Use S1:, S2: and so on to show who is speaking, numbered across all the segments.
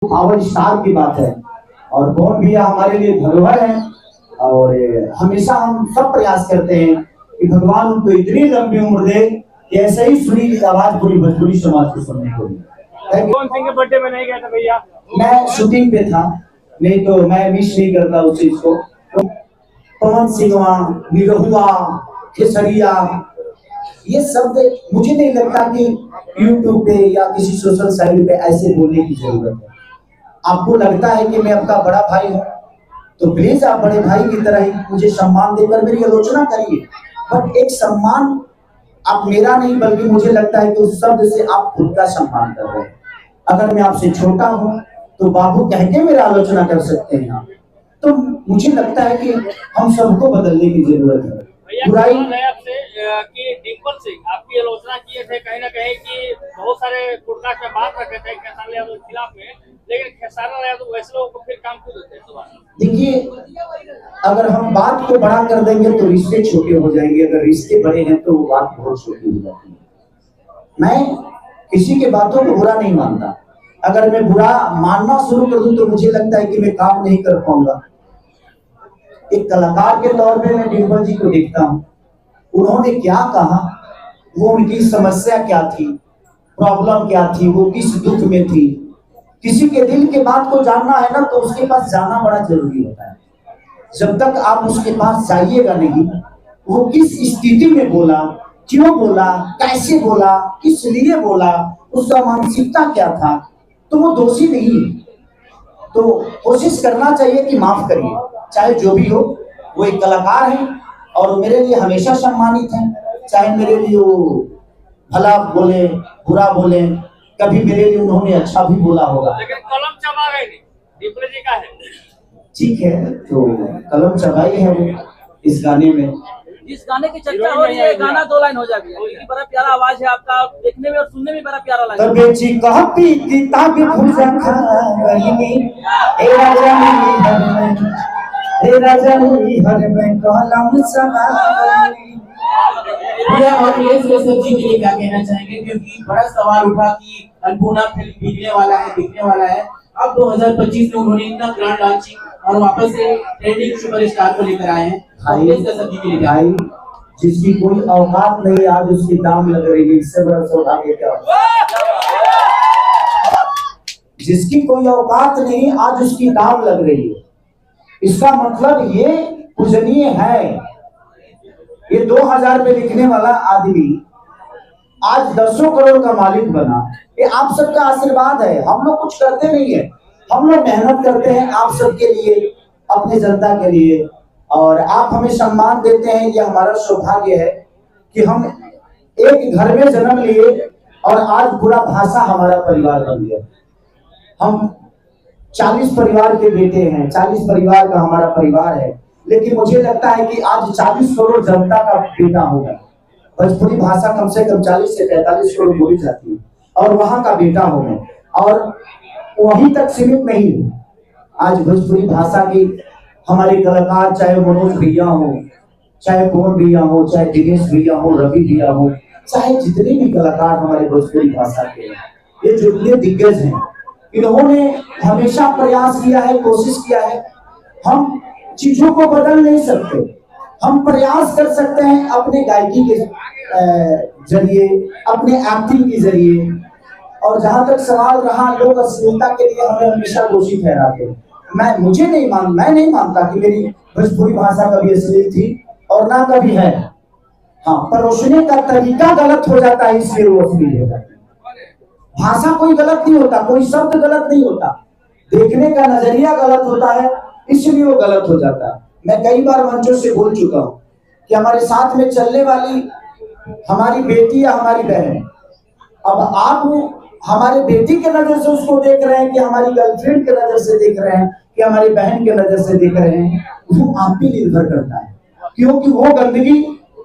S1: Power star की बात है। और पवन भैया हमारे लिए धरोहर है और हमेशा हम सब प्रयास करते हैं कि भगवान उनको इतनी लंबी उम्र दे कि ऐसे ही सुरीली आवाज पूरी भोजपुरी समाज को सुनने को मिले।
S2: कौन थे बर्थडे में नहीं गया था भैया?
S1: मैं शूटिंग पे था, नहीं तो मैं मिस नहीं करता उस चीज को। पवन सिंह, निरहुआ, केसरिया, ये शब्द मुझे नहीं लगता कि यूट्यूब पे या किसी सोशल साइट पे ऐसे बोलने की जरूरत है। आपको लगता है कि मैं आपका बड़ा भाई हूँ तो प्लीज आप बड़े भाई की तरह ही मुझे सम्मान देकर मेरी आलोचना करिए, बट एक सम्मान आप मेरा नहीं बल्कि मुझे लगता है कि उस शब्द से आप खुद का सम्मान कर रहे हैं। अगर मैं आपसे छोटा हूँ तो बाबू कह के मेरा आलोचना कर सकते हैं आप, तो मुझे लगता है कि हम सबको बदलने की जरूरत है। बुराई
S2: आपसे कि डिंपल सिंह आपकी आलोचना किए थे कहीं ना कहीं कि बहुत सारे पॉडकास्ट में बात रखे थे खेसारी यादव के खिलाफ में, लेकिन खेसारी यादव वैसे लोगों को फिर काम क्यों देते हैं?
S1: देखिए, अगर हम बात को बड़ा कर देंगे तो रिश्ते छोटे हो जाएंगे, अगर रिश्ते बड़े हैं तो वो बात बहुत छोटी हो जाती है। मैं किसी के बातों को बुरा नहीं मानता, अगर मैं बुरा मानना शुरू कर दूं तो मुझे लगता है कि मैं काम नहीं कर पाऊंगा। एक कलाकार के तौर पे मैं डिंपल जी को देखता हूँ, उन्होंने क्या कहा, वो उनकी समस्या क्या थी, प्रॉब्लम क्या थी, वो किस दुख में थी। किसी के दिल के बात को जानना है ना तो उसके पास जाना बड़ा जरूरी होता है। जब तक आप उसके पास जाइएगा नहीं, वो किस स्थिति में बोला, क्यों बोला, कैसे बोला, किस लिए बोला, उसका मानसिकता क्या था, तो वो दोषी नहीं है। तो कोशिश करना चाहिए कि माफ करिए, चाहे जो भी हो। वो एक कलाकार है और मेरे लिए हमेशा सम्मानित है, चाहे मेरे लिए वो भला बोले बुरा बोले, कभी मेरे लिए उन्होंने अच्छा भी बोला होगा।
S2: लेकिन कलम चबा गई डिंपल जी का है,
S1: ठीक है, तो कलम चबाई है वो इस गाने में।
S3: इस गाने की चर्चा हो रही है, गाना 2 लाइन हो जाएगी। बड़ा प्यारा आवाज है आपका, देखने में और सुनने में बड़ा प्यारा लगा।
S1: तबे जी कॉपी किताब भुजा खानी ए राजा हर में कलम चबाई।
S4: भैया और ये सब्जी के लिए क्या कहना चाहेंगे, क्योंकि बड़ा सवाल उठा कि अन्नपूर्णा फिल्म बिकने वाला है, बिकने वाला है। अब 2025 में उन्होंने इतना ग्रैंड लॉन्चिंग और वापस से ट्रेंडिंग सुपरस्टार को लेकर आए हैं। सब्जी के लिए
S1: भाई, जिसकी कोई औकात नहीं आज उसकी दाम लग रही है, इससे बड़ा सौभाग्य क्या होगा? जिसकी कोई औकात नहीं आज उसकी दाम लग रही है, इसका मतलब ये पूजनीय है। ये 2000 पे लिखने वाला आदमी आज 10 करोड़ का मालिक बना, ये आप सबका आशीर्वाद है। हम लोग कुछ करते नहीं है, हम लोग मेहनत करते हैं आप सबके लिए, अपने जनता के लिए, और आप हमें सम्मान देते हैं। ये हमारा सौभाग्य है कि हम एक घर में जन्म लिए और आज पूरा भाषा हमारा परिवार बन गया। हम 40 परिवार के बेटे हैं, 40 परिवार का हमारा परिवार है, लेकिन मुझे लगता है कि आज 40 करोड़ जनता का बेटा होगा। भोजपुरी भाषा कम से कम 40 से 45 करोड़ बोली जाती है और वहां का बेटा हो मैं, और वहीं तक सीमित नहीं हूँ। आज भोजपुरी भाषा की हमारे कलाकार, चाहे मनोज भैया हो, चाहे पवन भैया हो, चाहे दिनेश भैया हो, रवि भैया हो, चाहे जितने भी कलाकार हमारे भोजपुरी भाषा के हैं, ये जो इतने दिग्गज हैं, इन्होंने हमेशा प्रयास किया है, कोशिश किया है। हम चीजों को बदल नहीं सकते, हम प्रयास कर सकते हैं अपने गायकी के जरिए, अपने एक्टिंग के जरिए। और जहां तक सवाल रहा लोग अश्लीलता के लिए हमें हमेशा दोषी ठहराते हैं, मैं नहीं मानता कि मेरी भोजपुरी भाषा कभी अश्लील थी और ना कभी है। हाँ, परोसने का तरीका गलत हो जाता है, इसलिए वो अश्लील हो जाती है। भाषा कोई गलत नहीं होता, कोई शब्द गलत नहीं होता, देखने का नजरिया गलत होता है, इसलिए वो गलत हो जाता है। मैं कई बार मंचों से बोल चुका हूँ कि हमारे साथ में चलने वाली हमारी बेटी या हमारी बहन, अब आप हमारे बेटी के नजर से उसको देख रहे हैं कि हमारी गर्लफ्रेंड के नजर से देख रहे हैं कि हमारी बहन के नजर से देख रहे हैं, वो आप पे निर्भर करता है, क्योंकि वो गंदगी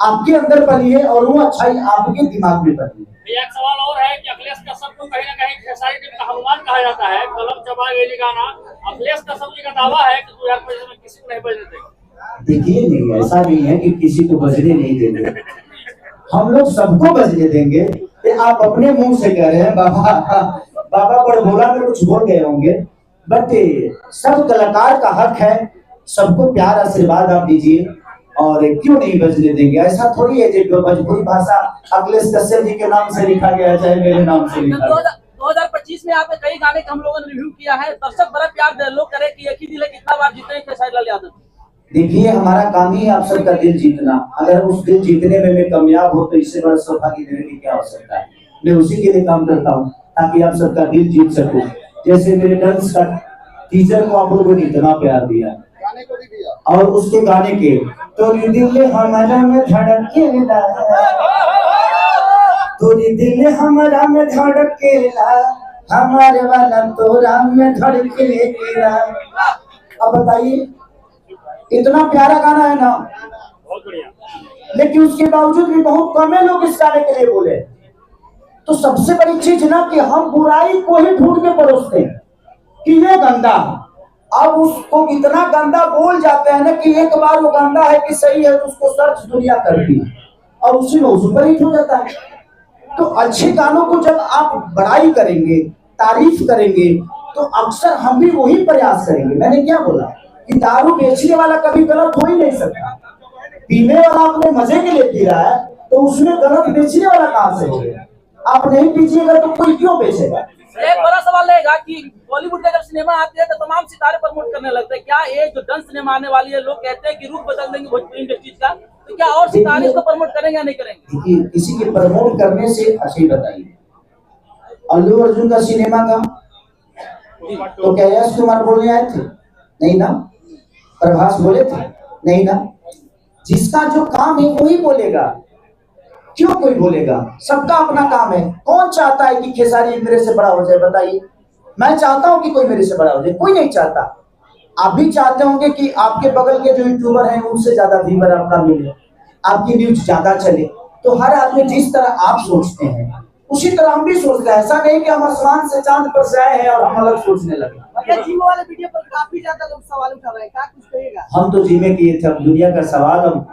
S1: आपके अंदर पली है और वो अच्छाई आपके दिमाग में पली है।
S2: एक सवाल और है कि अखिलेश कश्यप को कहीं ना कहीं खेसारी टीम का हनुमान कहा जाता है। कलम चबा गई गाना अखिलेश कश्यप जी का दावा है कि 2025 में किसी को नहीं बजने देंगे।
S1: देखिए, नहीं, ऐसा नहीं है कि किसी को बजने नहीं देंगे, हम लोग सबको बजने देंगे। आप अपने मुंह से कह रहे हैं, बाबा बड़भोला में कुछ बोल गए होंगे, बट सब कलाकार का हक है, सबको प्यार आशीर्वाद आप दीजिए, और क्यों नहीं बजने देंगे। ऐसा थोड़ी है जो भोजपुरी भाषा अखिलेश कश्यप जी के नाम से लिखा गया, चाहे मेरे नाम से लिखा गया।
S3: 2025 में आपने कई गाने का हम लोगों ने रिव्यू किया है, दर्शक बड़ा प्यार दे, लोग करे कि एक ही दिल है, कितना बार जीते हैं खेसारी लाल यादव।
S1: देखिए, हमारा काम ही है आप सबका दिल जीतना। अगर उस दिल जीतने में मैं कामयाब हो तो इससे बड़ा सौभाग्य देने की क्या आवश्यकता है। मैं उसी के लिए काम करता हूँ ताकि आप सबका दिल जीत सकूं। जैसे मेरे डांस का टीचर को आप लोगों ने इतना प्यार दिया, और उसके गाने के तोरी दिल हमारा में धड़केला, तोरी दिल हमारा में धड़केला, हमारे वाला तोरा में धड़केला। अब बताइए, इतना प्यारा गाना है ना,
S2: बहुत बढ़िया।
S1: लेकिन उसके बावजूद भी बहुत कम लोग इस गाने के लिए बोले। तो सबसे बड़ी चीज ना कि हम बुराई को ही ढूंढ के परोसते हैं कि ये गंदा है, अब उसको इतना गंदा बोल जाते हैं ना कि एक बार वो गंदा है कि सही है, उसको सर्च दुनिया करती है और उसी में सुपर हिट हो जाता है। तो अच्छे गानों को जब आप बड़ाई करेंगे, तारीफ करेंगे, तो अक्सर हम भी वही प्रयास करेंगे। मैंने क्या बोला कि दारू बेचने वाला कभी गलत हो ही नहीं सकता। पीने वाला अपने मजे के लिए पी रहा है तो उसमें गलत बेचने वाला कहां से होगा। आप नहीं पीजिएगा तो कोई क्यों बेचेगा।
S3: एक बड़ा सवाल रहेगा कि बॉलीवुड में जब सिनेमा आती है तो तमाम सितारे प्रमोट करने लगते हैं, क्या ये जो डन सिनेमा आने वाली है, लोग कहते हैं कि रूप बदल देंगे भोजपुरी इंडस्ट्री का, तो क्या और सितारे इसको प्रमोट करेंगे या नहीं करेंगे?
S1: देखिए, किसी के प्रमोट करने से अच्छा ही बताइए, अल्लू अर्जुन का सिनेमा था तो क्या यश कुमार बोलने आए थे? नहीं ना। प्रभास बोले थे? नहीं ना। जिसका जो काम है वही बोलेगा, क्यों कोई बोलेगा? सबका अपना काम है। कौन चाहता है कि खेसारी मेरे से बड़ा हो जाए? बताइए। मैं चाहता हूं कि कोई मेरे से बड़ा हो जाए? कोई नहीं चाहता। आप भी चाहते होंगे कि आपके बगल के जो यूट्यूबर हैं उनसे ज्यादा व्यूअर आपका मिले, आपकी न्यूज ज्यादा चले। तो हर आदमी जिस तरह आप सोचते हैं उसी तरह हम भी सोचते हैं। ऐसा नहीं कि हम आसमान से चांद पर से आए हैं और हम अलग सोचने लगे।
S3: जिम वाले वीडियो पर काफी ज्यादा लोग सवाल उठा रहे हैं, क्या कुछ कहेगा?
S1: हम तो जिम्मे किए थे, अब दुनिया का सवाल अब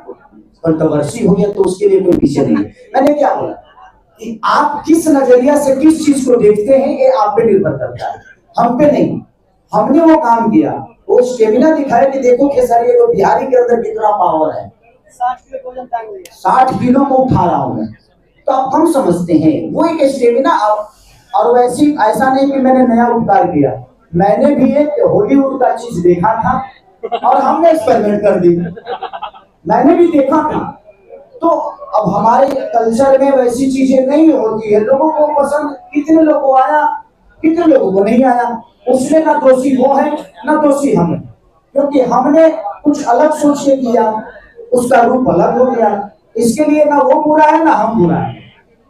S1: कंट्रोवर्सी हो गया तो उसके लिए कोई पीछे नहीं है। मैंने क्या बोला कि आप किस नजरिया से किस चीज को देखते हैं ये आप पे निर्भर करता है, हम पे नहीं। हमने वो काम किया, वो स्टेमिना दिखाया कि देखो खेसारी को बिहारी के अंदर कितना पावर है। 60 किलो को उठा रहा हूं मैं, तो आप हम समझते हैं वो एक स्टेमिना। और वैसी ऐसा नहीं कि मैंने नया उपकार किया, मैंने भी एक हॉलीवुड का चीज देखा था और हमने एक्सपेरिमेंट कर दी। मैंने भी देखा था। तो अब हमारे कल्चर में वैसी चीजें नहीं होती है। लोगों को पसंद, कितने लोगों को आया, कितने लोगों को नहीं आया, उसमें ना दोषी वो है ना दोषी हम है, क्योंकि हमने कुछ अलग सोच के किया, उसका रूप अलग हो गया। इसके लिए ना वो बुरा है ना हम बुरा है।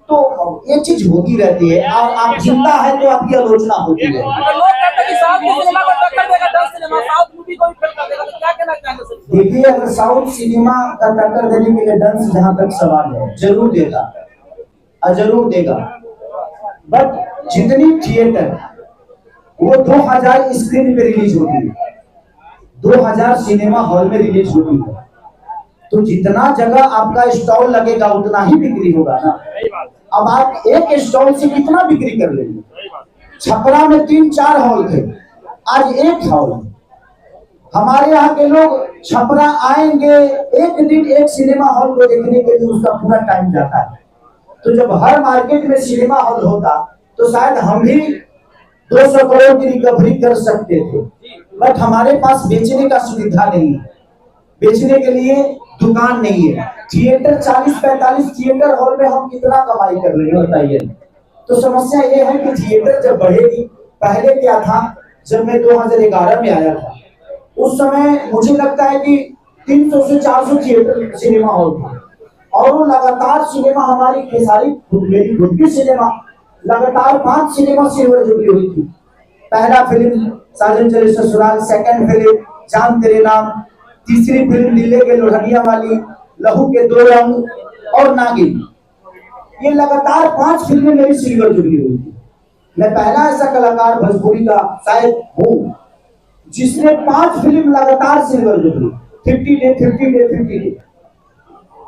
S1: तो ये चीज होती रहती है। आप जिंदा है तो आपकी आलोचना होती है।
S3: लोग कहते हैं कि साउथ सिनेमा को टक्कर देगा डन सिनेमा, साउथ मूवी को भी फेल कर देगा, तो क्या कहना चाहेंगे सर?
S1: देखिए, अगर साउथ सिनेमा का टक्कर देने के लिए डांस जहां तक सवाल है, जरूर देगा, जरूर देगा। बट जितनी थिएटर वो 2000 स्क्रीन पे रिलीज होती है, 2000 सिनेमा हॉल में रिलीज होती है, तो जितना जगह आपका स्टॉल लगेगा उतना ही बिक्री होगा ना। अब आप एक स्टॉल से कितना बिक्री कर लेंगे? छपरा में 3-4 हॉल थे, आज एक हॉल है। हमारे यहाँ के लोग छपरा आएंगे, एक दिन एक सिनेमा हॉल को देखने के लिए उसका पूरा टाइम जाता है। तो जब हर मार्केट में सिनेमा हॉल होता तो शायद हम भी 200 करोड़ की रिकवरी कर सकते थे। बट हमारे पास बेचने का सुविधा नहीं है, बेचने के लिए दुकान नहीं है। थिएटर 40-45 थिएटर हॉल में हम कितना कमाई कर रहे हैं बताइए। तो समस्या ये है कि थिएटर जब बढ़ेगी, पहले क्या था, जब मैं 2011 में आया था उस समय मुझे लगता है कि 300 से 400 थिएटर सिनेमा हॉल था, और वो लगातार सिनेमा हमारी खेसारी मेरी खुद की सिनेमा लगातार 5 सिनेमा सिल्वर जुबली हुई थी। पहला फिल्म साजन चले ससुराल, सेकंड फिल्म जान तेरे नाम, तीसरी फिल्म दिल्ली के लोहनिया वाली, लहू के 2 रंग और नागिन। ये लगातार 5 फिल्में मेरी सिल्वर जुबली हुई थी। मैं पहला ऐसा कलाकार भोजपुरी का शायद हूँ जिसने 5 फिल्म लगातार सिल्वर जुबली, 50 डे।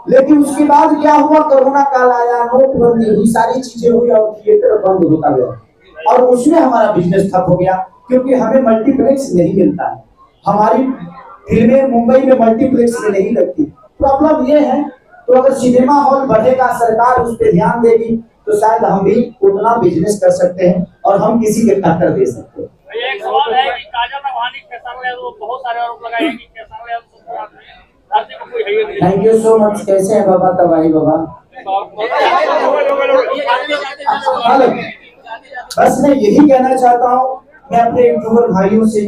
S1: लेकिन उसके बाद क्या हुआ, कोरोना काल आया, नोटबंदी हुई, सारी चीजें हुई और थिएटर बंद होता गया। और उसमें हमारा बिजनेस ठप हो गया, क्योंकि हमें मल्टीप्लेक्स नहीं मिलता है। हमारी फिल्में मुंबई में मल्टीप्लेक्स में नहीं लगती। प्रॉब्लम ये है। तो अगर सिनेमा हॉल बढ़ेगा, सरकार उस पर ध्यान देगी, तो शायद हम भी उतना बिजनेस कर सकते हैं और हम किसी के टक्कर दे सकते हैं।
S2: एक सवाल है कि काजल राघवानी खेसारी यादव बहुत सारे आरोप लगाए हैं कि खेसारी यादव धरती पर कोई है ही नहीं।
S1: Thank you so much. कैसे हैं बाबा तबाही बाबा? हेलो, बस मैं यही कहना चाहता हूँ मैं अपने यूट्यूबर भाइयों से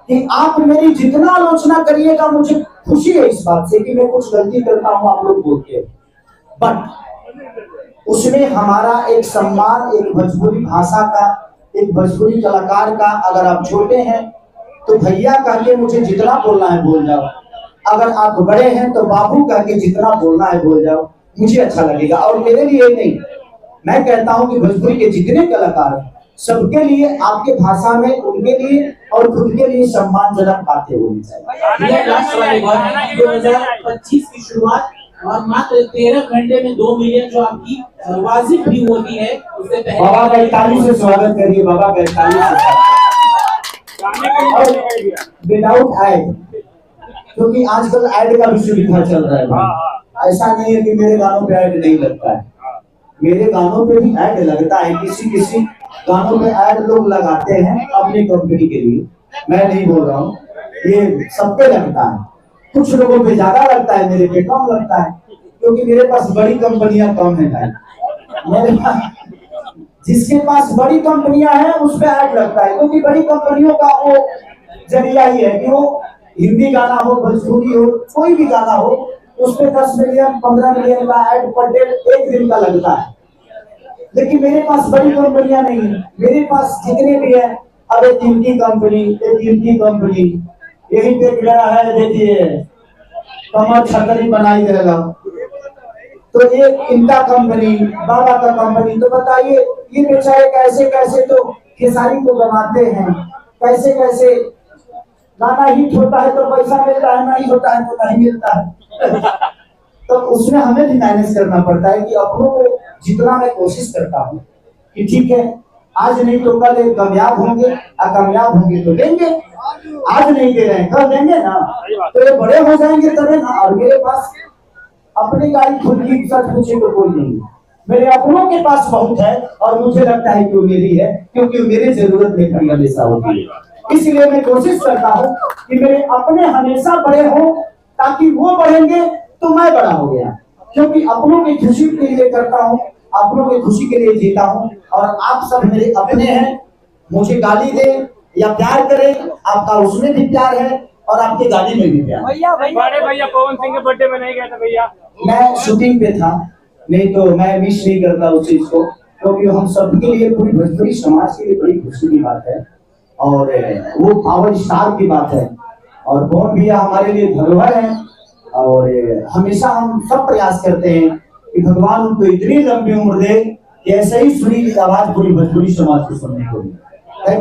S1: कि आप मेरी जितना आलोचना करिएगा, मुझे खुशी है इस बात से कि मैं कुछ गलती करता हूँ, आप लोग बोलते हैं, बट उसमें हमारा एक सम्मान, एक भोजपुरी भाषा का, एक भोजपुरी कलाकार का, अगर आप छोटे हैं तो भैया कह के मुझे जितना बोलना है बोल जाओ, अगर आप बड़े हैं तो बाबू कह के जितना बोलना है बोल जाओ, मुझे अच्छा लगेगा। और मेरे लिए नहीं, मैं कहता हूं कि भोजपुरी के जितने कलाकार हैं सबके लिए आपके भाषा में उनके लिए और खुद के लिए सम्मानजनक बातें होनी चाहिए।
S4: यह राष्ट्रवादी भवन 2025 की शुरुआत और मात्र 13 घंटे में 2 मिलियन जो आपकी वाजिब भी होती है, उससे पहले
S1: बाबा का 41 से स्वागत करिए। बाबा का 41 विदाउट एड, क्योंकि आजकल ऐड का भी सुविधा चल रहा है भाई। ऐसा नहीं है कि मेरे गानों पे ऐड नहीं लगता है, मेरे गानों पे भी ऐड लगता है। किसी किसी गानों पे ऐड लोग लगाते हैं अपनी कंपनी के लिए, मैं नहीं बोल रहा हूँ, ये सब पे लगता है। कुछ लोगों पे ज्यादा लगता है, मेरे पे कम लगता है, क्योंकि मेरे पास बड़ी कंपनियां कम है भाई। मेरे पास जिसके पास बड़ी कंपनियां हैं उस पे ऐड लगता है, क्योंकि बड़ी कंपनियों का वो जरिया ही है कि वो हिंदी गाना हो, भोजपुरी हो, कोई भी गाना हो, उस पे 10 मिलियन 15 मिलियन का ऐड पर डे एक दिन का लगता है। लेकिन मेरे पास बड़ी कंपनियां नहीं है। मेरे पास जितने भी है, अब एक कीमती कंपनी यही पे खड़ा है, देखिए कमर छतरी बनाई देगा, तो एक इनका कंपनी, बाबा का कंपनी। तो बताइए ये बेचारे कैसे कैसे तो खेसारी को बनाते हैं, कैसे कैसे गाना हिट होता है तो पैसा मिलता है, नहीं होता है तो नहीं मिलता है। तो उसमें हमें भी मैनेज करना पड़ता है कि अपनों को जितना मैं कोशिश करता हूँ कि ठीक है, आज नहीं तो कल कामयाब होंगे, अकामयाब होंगे तो देंगे, आज नहीं दे रहे हैं कल देंगे ना, तो ये बड़े हो जाएंगे तभी ना। और मेरे पास अपनी गाड़ी खुद की, सच पूछे तो कोई नहीं है, मेरे अपनों के पास बहुत है और मुझे लगता है कि वो मेरी है, क्योंकि मेरी जरूरत में खड़ी हमेशा होती है। इसलिए मैं कोशिश करता हूँ कि मेरे अपने हमेशा बड़े हों, ताकि वो बढ़ेंगे तो मैं बड़ा हो गया, क्योंकि अपनों की खुशी के लिए करता हूँ, अपनों की खुशी के लिए जीता हूँ। और आप सब मेरे अपने हैं, मुझे गाली दे या प्यार करे, आपका उसमें भी प्यार है और आपके गाली में भी प्यार।
S2: भैया पवन सिंह के बर्थडे में नहीं गए थे भैया?
S1: मैं शूटिंग पे था, नहीं तो मैं मिस नहीं करता उस चीज को, क्योंकि हम सबके लिए, पूरी भोजपुरी समाज के लिए बड़ी खुशी की बात है और वो पावर स्टार की बात है। और पवन भैया हमारे लिए धरोहर है और हमेशा हम सब प्रयास करते हैं कि भगवान उनको इतनी लंबी उम्र दे कि ऐसे ही सुरीली आवाज पूरी भोजपुरी समाज को सुनने को मिले।